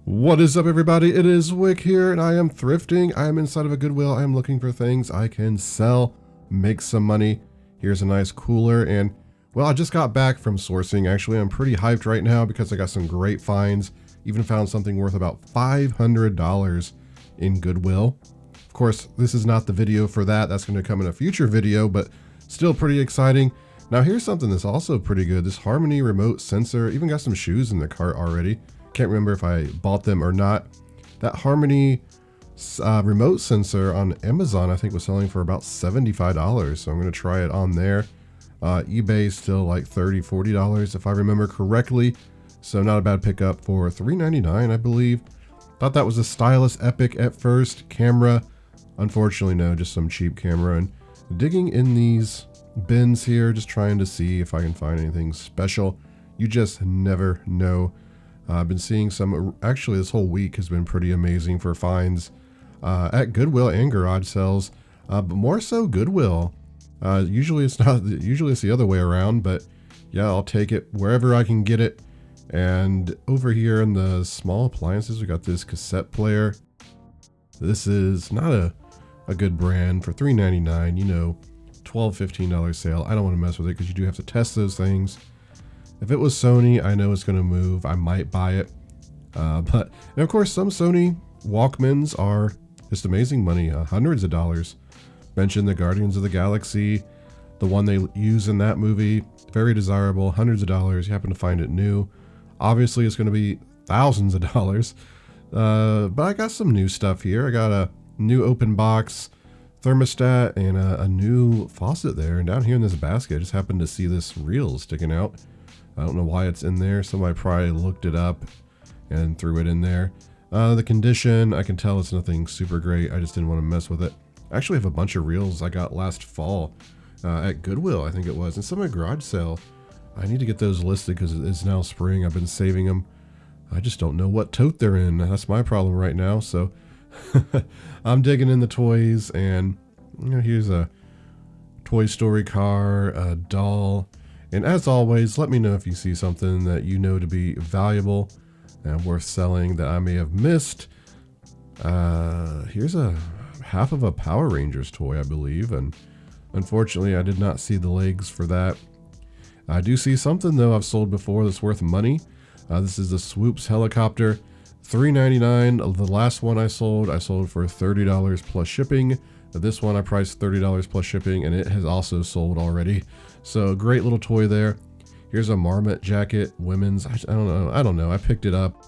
What is up, everybody? It is Wick here, and I am thrifting. I am inside of a Goodwill. I am looking for things I can sell, make some money. Here's a nice cooler, and well, I just got back from sourcing. Actually, I'm pretty hyped right now because I got some great finds. Even found something worth about $500 in Goodwill. Of course, this is not the video for that. That's going to come in a future video, but still pretty exciting. Now, here's something that's also pretty good. This Harmony remote sensor. Even got some shoes in the cart already. Can't remember if I bought them or not. That Harmony remote sensor on Amazon, I think, was selling for about $75. So I'm going to try it on there. eBay still like $30, $40 if I remember correctly. So not a bad pickup for $3.99, I believe. Thought that was a stylish Epic at first. Camera, unfortunately, no, just some cheap camera. And digging in these bins here, just trying to see if I can find anything special. You just never know. I've been seeing some, actually this whole week has been pretty amazing for finds at Goodwill and garage sales, but more so Goodwill. Usually it's the other way around, but yeah, I'll take it wherever I can get it. And over here in the small appliances, we got this cassette player. This is not a good brand for $3.99, you know, $12, $15 sale. I don't want to mess with it because you do have to test those things. If it was Sony, I know it's going to move. I might buy it. But and of course, some Sony Walkmans are just amazing money, hundreds of dollars. Mentioned the Guardians of the Galaxy, the one they use in that movie, very desirable, hundreds of dollars. You happen to find it new. Obviously, it's going to be thousands of dollars. But I got some new stuff here. I got a new open box thermostat and a new faucet there. And down here in this basket, I just happened to see this reel sticking out. I don't know why it's in there. Somebody probably looked it up and threw it in there. The condition, I can tell it's nothing super great. I just didn't want to mess with it. I actually have a bunch of reels I got last fall at Goodwill, I think it was, and some at garage sale. I need to get those listed because it's now spring. I've been saving them. I just don't know what tote they're in. That's my problem right now. So I'm digging in the toys, and you know, here's a Toy Story car, a doll. And as always, let me know if you see something that you know to be valuable and worth selling that I may have missed. Here's a half of a Power Rangers toy, I believe. And unfortunately, I did not see the legs for that. I do see something, though, I've sold before that's worth money. This is the Swoops helicopter, $3.99. The last one I sold for $30 plus shipping. This one I priced $30 plus shipping, and it has also sold already. So great little toy there. Here's a Marmot jacket, women's. I don't know. I picked it up.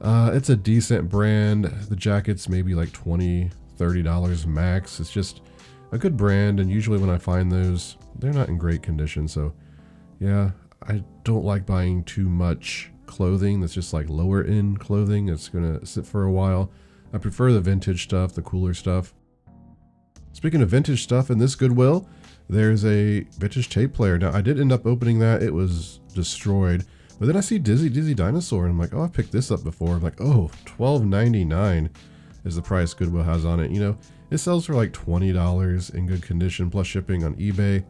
It's a decent brand. The jacket's maybe like $20, $30 max. It's just a good brand, and usually when I find those, they're not in great condition. So yeah, I don't like buying too much clothing that's just like lower end clothing. It's gonna sit for a while. I prefer the vintage stuff, the cooler stuff. Speaking of vintage stuff, in this Goodwill, there's a vintage tape player. Now, I did end up opening that. It was destroyed. But then I see Dizzy Dinosaur, and I'm like, oh, I've picked this up before. I'm like, oh, $12.99 is the price Goodwill has on it. You know, it sells for like $20 in good condition, plus shipping on eBay.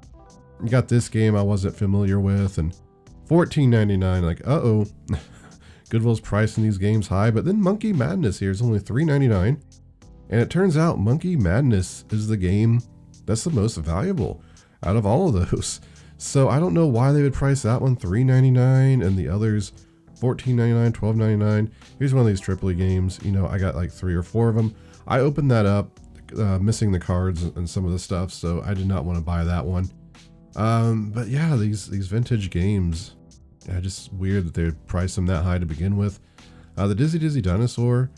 You got this game I wasn't familiar with, and $14.99. Like, uh-oh. Goodwill's pricing these games high. But then Monkey Madness here is only $3.99. And it turns out Monkey Madness is the game that's the most valuable out of all of those. So I don't know why they would price that one $3.99 and the others $14.99, $12.99. Here's one of these AAA games. You know, I got like 3 or 4 of them. I opened that up, missing the cards and some of the stuff, so I did not want to buy that one. But yeah, these vintage games, yeah, just weird that they would price them that high to begin with. The Dizzy Dinosaur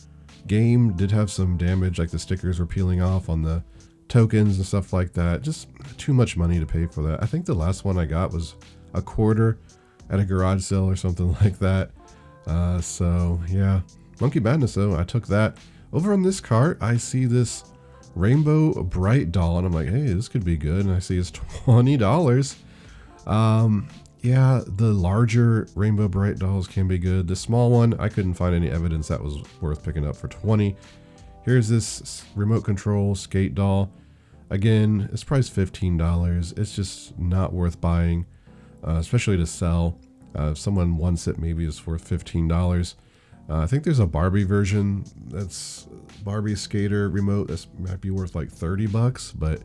game did have some damage, like the stickers were peeling off on the tokens and stuff like that. Just too much money to pay for that. I think the last one I got was a quarter at a garage sale or something like that. So yeah, Monkey Madness though, I took that. Over on this cart, I see this Rainbow Bright doll, and I'm like, hey, this could be good. And I see it's $20. Yeah, the larger Rainbow Bright dolls can be good. The small one, I couldn't find any evidence that was worth picking up for $20. Here's this remote control skate doll. Again, it's priced $15. It's just not worth buying, especially to sell. If someone wants it, maybe it's worth $15. I think there's a Barbie version that's Barbie skater remote that might be worth like $30, but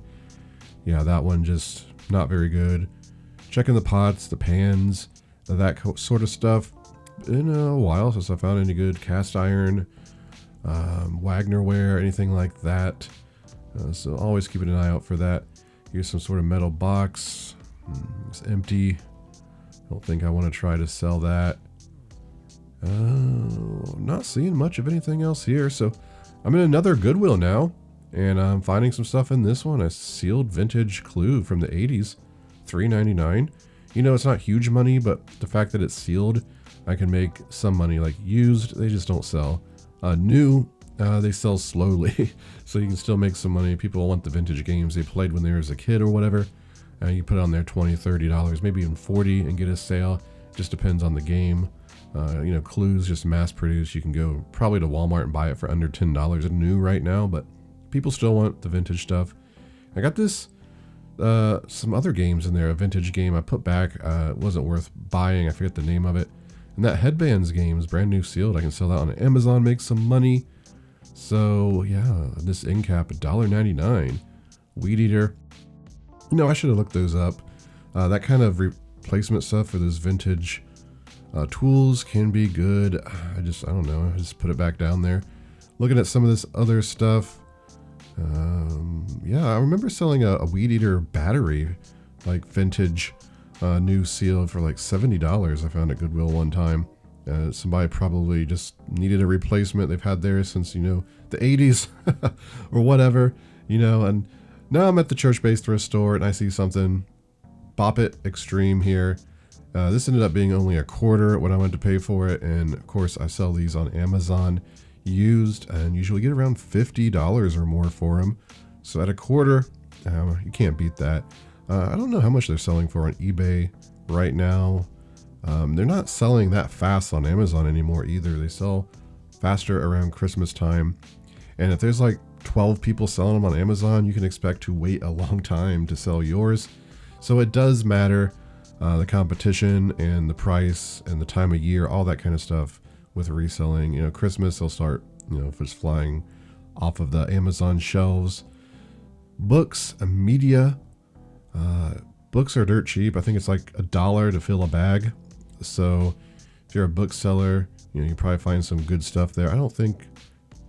yeah, that one just not very good. Checking the pots, the pans, that sort of stuff. Been a while since I found any good cast iron, Wagnerware, anything like that. So always keeping an eye out for that. Here's some sort of metal box. It's empty. Don't think I want to try to sell that. Not seeing much of anything else here. So I'm in another Goodwill now, and I'm finding some stuff in this one. A sealed vintage Clue from the 80s, $3.99. You know, it's not huge money, but the fact that it's sealed, I can make some money. Like used, they just don't sell. New, they sell slowly, so you can still make some money. People want the vintage games they played when they were as a kid or whatever. You put it on there $20, $30, maybe even $40 and get a sale. Just depends on the game. You know, Clues just mass produced. You can go probably to Walmart and buy it for under $10 new right now, but people still want the vintage stuff. I got this, some other games in there, a vintage game I put back. It wasn't worth buying. I forget the name of it. And that Headbands game is brand new sealed. I can sell that on Amazon, make some money. So yeah, this end cap, $1.99. Weed Eater. You know, I should have looked those up. That kind of replacement stuff for those vintage tools can be good. I don't know. I just put it back down there. Looking at some of this other stuff. Yeah, I remember selling a Weed Eater battery, like vintage, new seal for like $70. I found at Goodwill one time. Somebody probably just needed a replacement. They've had theirs since, you know, the 80s or whatever, you know. And now I'm at the church-based thrift store and I see something, Bop It Extreme here. This ended up being only a quarter when I went to pay for it, and of course I sell these on Amazon used and usually get around $50 or more for them. So at a quarter, you can't beat that. I don't know how much they're selling for on eBay right now. They're not selling that fast on Amazon anymore either. They sell faster around Christmas time, and if there's like 12 people selling them on Amazon, you can expect to wait a long time to sell yours. So it does matter. The competition and the price and the time of year, all that kind of stuff with reselling. You know, Christmas, they'll start, you know, if it's flying off of the Amazon shelves. Books and media. Books are dirt cheap. I think it's like $1 to fill a bag. So if you're a bookseller, you know, you probably find some good stuff there. I don't think,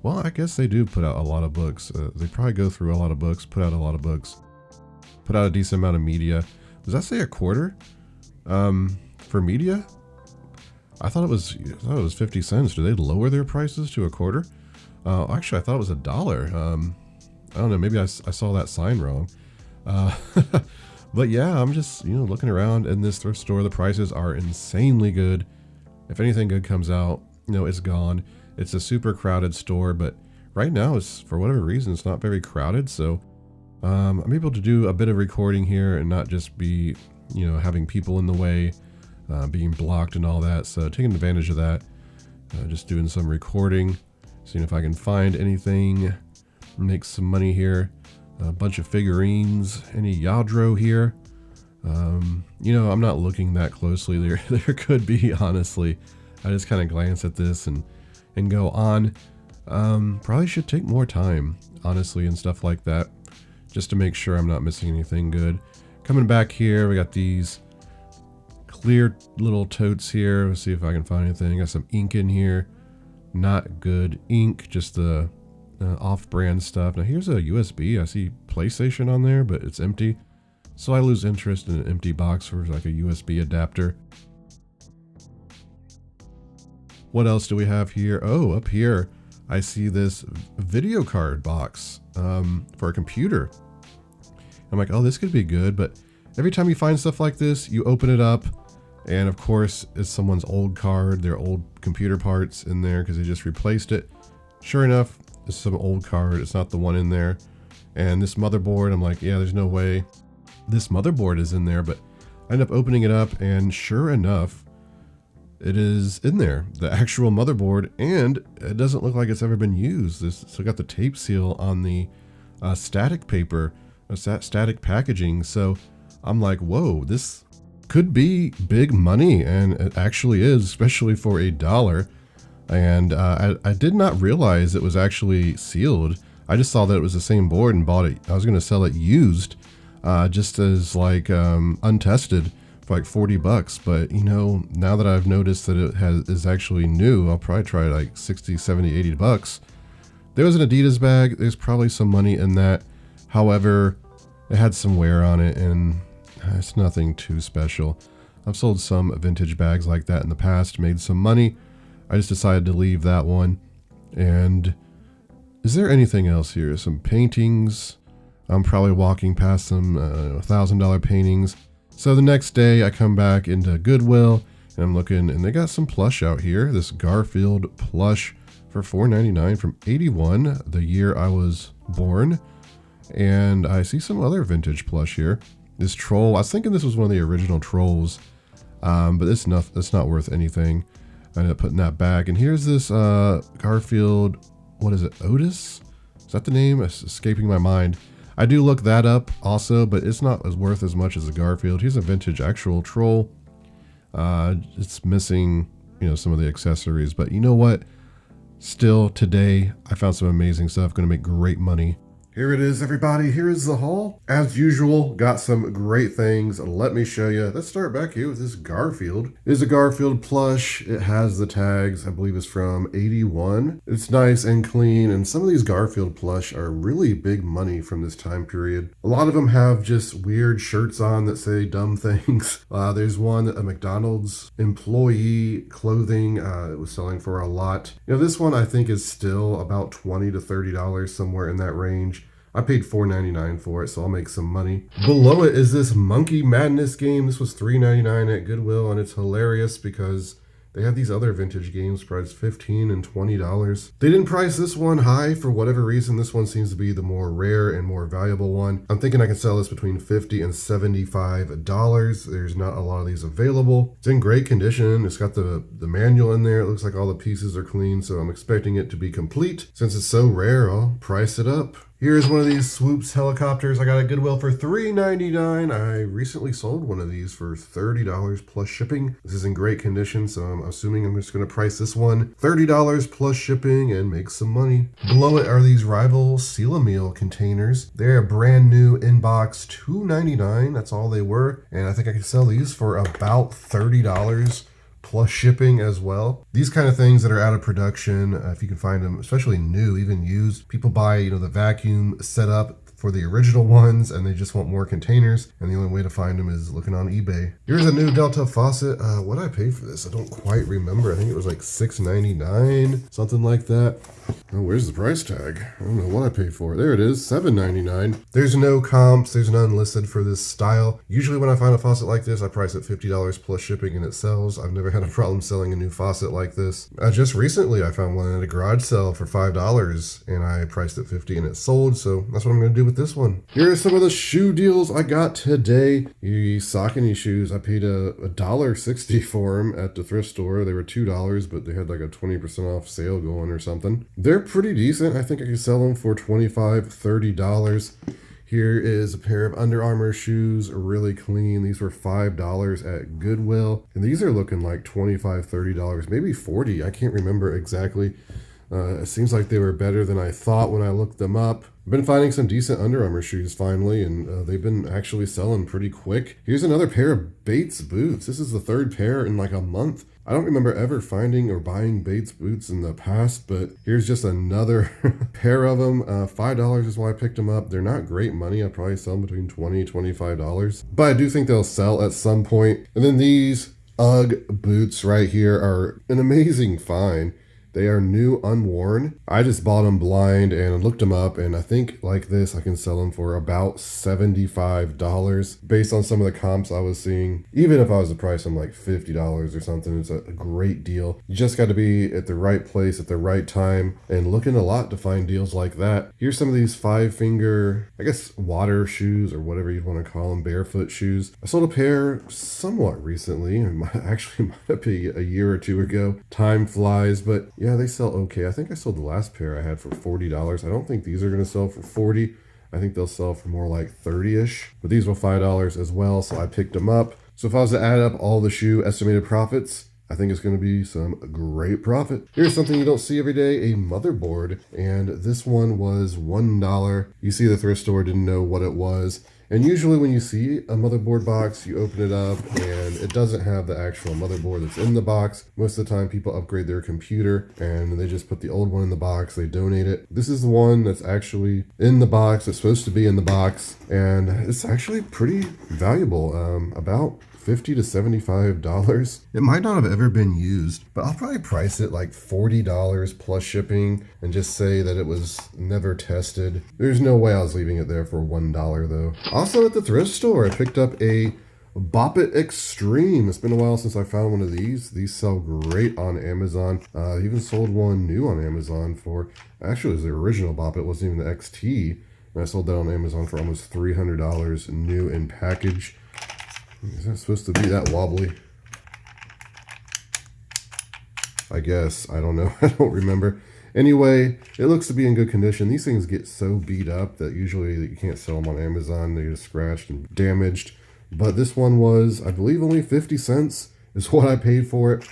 well, I guess they do put out a lot of books. They probably go through a lot of books, put out a lot of books, put out a decent amount of media. Does that say a quarter? For media? I thought it was 50 cents. Do they lower their prices to a quarter? Actually, I thought it was $1. I don't know. Maybe I saw that sign wrong. But yeah, I'm just, you know, looking around in this thrift store. The prices are insanely good. If anything good comes out, you know, it's gone. It's a super crowded store, but right now it's, for whatever reason, it's not very crowded. So I'm able to do a bit of recording here and not just be, you know, having people in the way, being blocked and all that. So taking advantage of that, just doing some recording, seeing if I can find anything, make some money here. A bunch of figurines, any Yadro here. You know, I'm not looking that closely. There could be, honestly. I just kind of glance at this and go on. Probably should take more time, honestly, and stuff like that, just to make sure I'm not missing anything good. Coming back here, we got these clear little totes here. Let's see if I can find anything. Got some ink in here. Not good ink, just the off-brand stuff. Now here's a USB. I see PlayStation on there, but it's empty. So I lose interest in an empty box for like a USB adapter. What else do we have here? Oh, up here, I see this video card box for a computer. I'm like, oh, this could be good. But every time you find stuff like this, you open it up, and of course, it's someone's old card, their old computer parts in there because they just replaced it. Sure enough, it's some old card. It's not the one in there. And this motherboard, I'm like, yeah, there's no way this motherboard is in there. But I end up opening it up, and sure enough, it is in there, the actual motherboard, and it doesn't look like it's ever been used. So got the tape seal on the static paper, static packaging. So I'm like, whoa, this could be big money, and it actually is, especially for $1. And I did not realize it was actually sealed. I just saw that it was the same board and bought it. I was going to sell it used, just as like untested for like 40 bucks. But you know, now that I've noticed that it is actually new, I'll probably try like 60, 70, 80 bucks. There was an Adidas bag. There's probably some money in that. However, it had some wear on it and it's nothing too special. I've sold some vintage bags like that in the past, made some money. I just decided to leave that one. And is there anything else here? Some paintings. I'm probably walking past some $1,000 paintings. So the next day I come back into Goodwill and I'm looking, and they got some plush out here. This Garfield plush for $4.99 from '81, the year I was born. And I see some other vintage plush here. This troll, I was thinking this was one of the original trolls, but it's not worth anything. I ended up putting that back. And here's this Garfield, what is it, Otis? Is that the name? It's escaping my mind. I do look that up also, but it's not as worth as much as the Garfield. Here's a vintage actual troll. It's missing, you know, some of the accessories, but you know what? Still, today, I found some amazing stuff. Going to make great money. Here it is, everybody. Here is the haul. As usual, got some great things. Let me show you. Let's start back here with this Garfield. It is a Garfield plush. It has the tags. I believe it's from '81. It's nice and clean, and some of these Garfield plush are really big money from this time period. A lot of them have just weird shirts on that say dumb things. There's one, a McDonald's employee clothing. It was selling for a lot. You know, this one I think is still about $20 to $30, somewhere in that range. I paid $4.99 for it, so I'll make some money. Below it is this Monkey Madness game. This was $3.99 at Goodwill, and it's hilarious because they have these other vintage games priced $15 and $20. They didn't price this one high for whatever reason. This one seems to be the more rare and more valuable one. I'm thinking I can sell this between $50 and $75. There's not a lot of these available. It's in great condition. It's got the manual in there. It looks like all the pieces are clean, so I'm expecting it to be complete. Since it's so rare, I'll price it up. Here's one of these Swoops helicopters I got at Goodwill for $3.99. I recently sold one of these for $30 plus shipping. This is in great condition, so I'm assuming I'm just going to price this one $30 plus shipping and make some money. Below it are these Rival Seal-A-Meal containers. They're a brand new inbox, $2.99. That's all they were, and I think I can sell these for about $30 plus shipping as well. These kind of things that are out of production, if you can find them, especially new, even used, people buy, you know, the vacuum setup for the original ones and they just want more containers, and the only way to find them is looking on eBay. Here's a new Delta faucet. What did I pay for this? I don't quite remember. I think it was like $6.99, something like that. Oh, where's the price tag? I don't know what I paid for it. There it is, $7.99. There's no comps, there's none listed for this style. Usually when I find a faucet like this, I price it $50 plus shipping and it sells. I've never had a problem selling a new faucet like this. Just recently I found one at a garage sale for $5 and I priced it $50 and it sold, so that's what I'm gonna do with this one. Here are some of the shoe deals I got today. These Saucony shoes, I paid $1.60 for them at the thrift store. They were $2, but they had like a 20% off sale going or something. They're pretty decent. I think I could sell them for $25, $30. Here is a pair of Under Armour shoes, really clean. These were $5 at Goodwill. And these are looking like $25, $30, maybe $40. I can't remember exactly. It seems like they were better than I thought when I looked them up. I've been finding some decent Under Armour shoes finally, and they've been actually selling pretty quick. Here's another pair of Bates boots. This is the third pair in like a month. I don't remember ever finding or buying Bates boots in the past, but here's just another pair of them. $5 is why I picked them up. They're not great money. I'll probably sell them between $20, $25, but I do think they'll sell at some point. And then these UGG boots right here are an amazing find. They are new, unworn. I just bought them blind and looked them up, and I think like this, I can sell them for about $75 based on some of the comps I was seeing. Even if I was to price them like $50 or something, it's a great deal. You just got to be at the right place at the right time and looking a lot to find deals like that. Here's some of these 5-finger, I guess, water shoes or whatever you'd want to call them, barefoot shoes. I sold a pair somewhat recently. It might be a year or two ago. Time flies, but yeah, they sell okay. I think I sold the last pair I had for $40. I don't think these are going to sell for $40. I think they'll sell for more like $30-ish. But these were $5 as well, so I picked them up. So if I was to add up all the shoe estimated profits, I think it's going to be some great profit. Here's something you don't see every day, a motherboard. And this one was $1. You see the thrift store didn't know what it was. And usually when you see a motherboard box, you open it up and it doesn't have the actual motherboard that's in the box. Most of the time people upgrade their computer and they just put the old one in the box, they donate it. This is the one that's actually in the box, it's supposed to be in the box, and it's actually pretty valuable, about $50 to $75. It might not have ever been used, but I'll probably price it like $40 plus shipping and just say that it was never tested. There's no way I was leaving it there for $1 though. Also at the thrift store, I picked up a Bop It Extreme. It's been a while since I found one of these. These sell great on Amazon. I even sold one new on Amazon for, actually it was the original Bop It, wasn't even the XT. And I sold that on Amazon for almost $300 new in package. Is that supposed to be that wobbly? I guess. I don't know. I don't remember. Anyway, it looks to be in good condition. These things get so beat up that usually you can't sell them on Amazon. They get scratched and damaged. But this one was, I believe, only 50 cents is what I paid for it.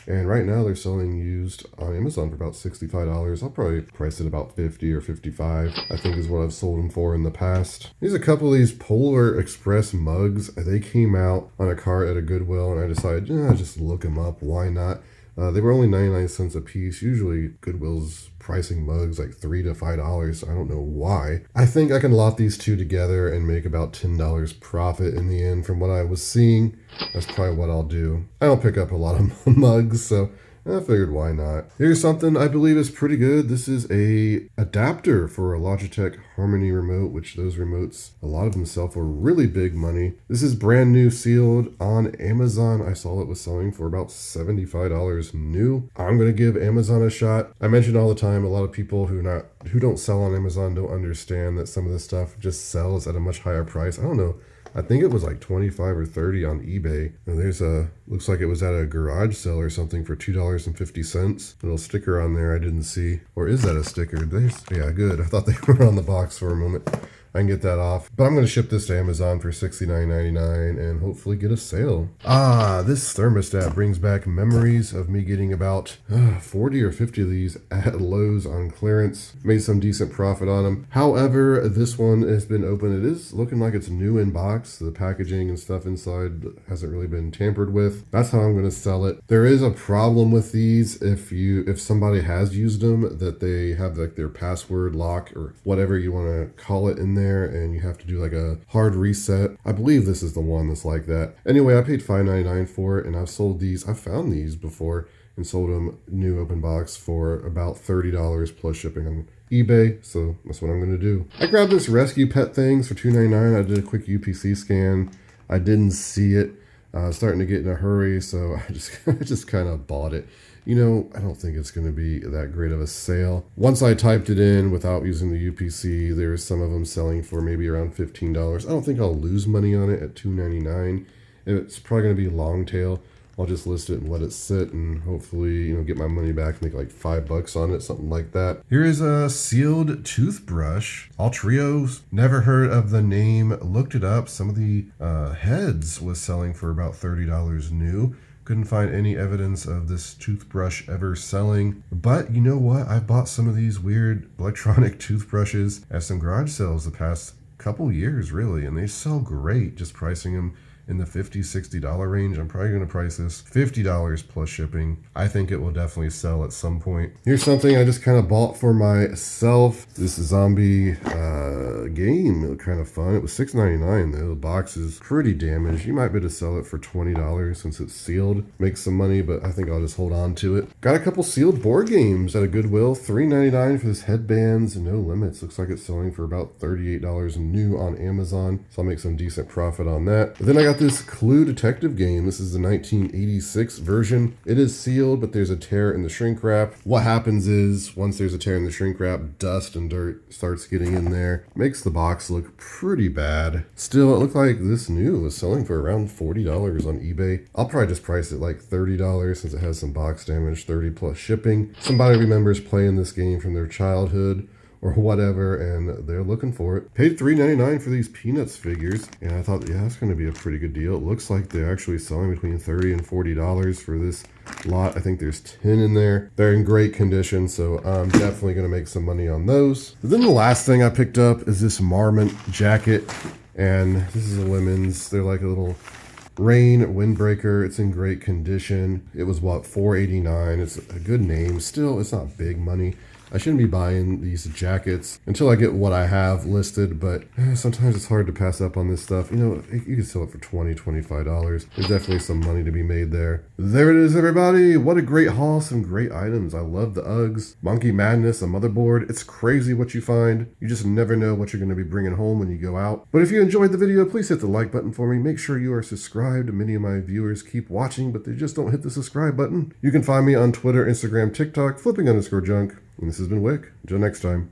And right now they're selling used on Amazon for about $65. I'll probably price it about 50 or 55, I think is what I've sold them for in the past. Here's a couple of these Polar Express mugs. They came out on a cart at a Goodwill and I decided, just look them up. Why not? They were only 99 cents a piece. Usually Goodwill's pricing mugs like $3 to $5. I don't know why. I think I can lot these two together and make about $10 profit in the end from what I was seeing. That's probably what I'll do. I don't pick up a lot of mugs, so I figured why not. Here's something I believe is pretty good. This is a adapter for a Logitech Harmony remote, which those remotes, a lot of them sell for really big money. This is brand new, sealed on Amazon. I saw it was selling for about $75 new. I'm gonna give Amazon a shot. I mention all the time, a lot of people who don't sell on Amazon don't understand that some of this stuff just sells at a much higher price. I don't know. I think it was like 25 or 30 on eBay. And there's looks like it was at a garage sale or something for $2.50. Little sticker on there I didn't see. Or is that a sticker? Yeah, good. I thought they were on the box for a moment. I can get that off. But I'm going to ship this to Amazon for $69.99 and hopefully get a sale. This thermostat brings back memories of me getting about 40 or 50 of these at Lowe's on clearance. Made some decent profit on them. However, this one has been open. It is looking like it's new in box. The packaging and stuff inside hasn't really been tampered with. That's how I'm going to sell it. There is a problem with these if somebody has used them, that they have like their password lock or whatever you want to call it in there, and you have to do like a hard reset. I believe this is the one that's like that. Anyway, I paid $5.99 for it, and I've found these before and sold them new open box for about $30 plus shipping on eBay, so that's what I'm going to do. I grabbed this rescue pet things for $2.99. I did a quick UPC scan. I didn't see it. I was starting to get in a hurry, so I just kind of bought it. I don't think it's going to be that great of a sale. Once I typed it in without using the UPC, there's some of them selling for maybe around $15. I don't think I'll lose money on it at $2.99. It's probably going to be long tail. I'll just list it and let it sit and hopefully, get my money back, make like $5 on it, something like that. Here is a sealed toothbrush. All Trios. Never heard of the name. Looked it up. Some of the heads was selling for about $30 new. Couldn't find any evidence of this toothbrush ever selling. But you know what? I've bought some of these weird electronic toothbrushes at some garage sales the past couple years, really, and they sell great, just pricing them in the $50, $60 range. I'm probably going to price this $50 plus shipping. I think it will definitely sell at some point. Here's something I just kind of bought for myself. This zombie game. It looked kind of fun. It was $6.99 though. The box is pretty damaged. You might be able to sell it for $20 since it's sealed. Make some money, but I think I'll just hold on to it. Got a couple sealed board games at a Goodwill. $3.99 for this Headbands No Limits. Looks like it's selling for about $38 new on Amazon. So I'll make some decent profit on that. But then I got this Clue detective game. This is the 1986 version. It is sealed, but there's a tear in the shrink wrap. What happens is, once there's a tear in the shrink wrap, dust and dirt starts getting in there. Makes the box look pretty bad. Still, it looked like this new was selling for around $40 on eBay. I'll probably just price it like $30 since it has some box damage, 30 plus shipping. Somebody remembers playing this game from their childhood or whatever, and they're looking for it. Paid $3.99 for these Peanuts figures, and I thought, yeah, that's going to be a pretty good deal. It looks like they're actually selling between $30 and $40 for this lot. I think there's 10 in there. They're in great condition, so I'm definitely going to make some money on those. But then the last thing I picked up is this Marmot jacket, and this is a women's. They're like a little rain windbreaker. It's in great condition. It was what, $4.89. It's a good name. Still, it's not big money. I shouldn't be buying these jackets until I get what I have listed, but sometimes it's hard to pass up on this stuff. You know, you can sell it for $20, $25. There's definitely some money to be made there. There it is, everybody. What a great haul. Some great items. I love the Uggs. Monkey Madness, a motherboard. It's crazy what you find. You just never know what you're going to be bringing home when you go out. But if you enjoyed the video, please hit the like button for me. Make sure you are subscribed. Many of my viewers keep watching, but they just don't hit the subscribe button. You can find me on Twitter, Instagram, TikTok, flipping_junk. And this has been Wick. Until next time.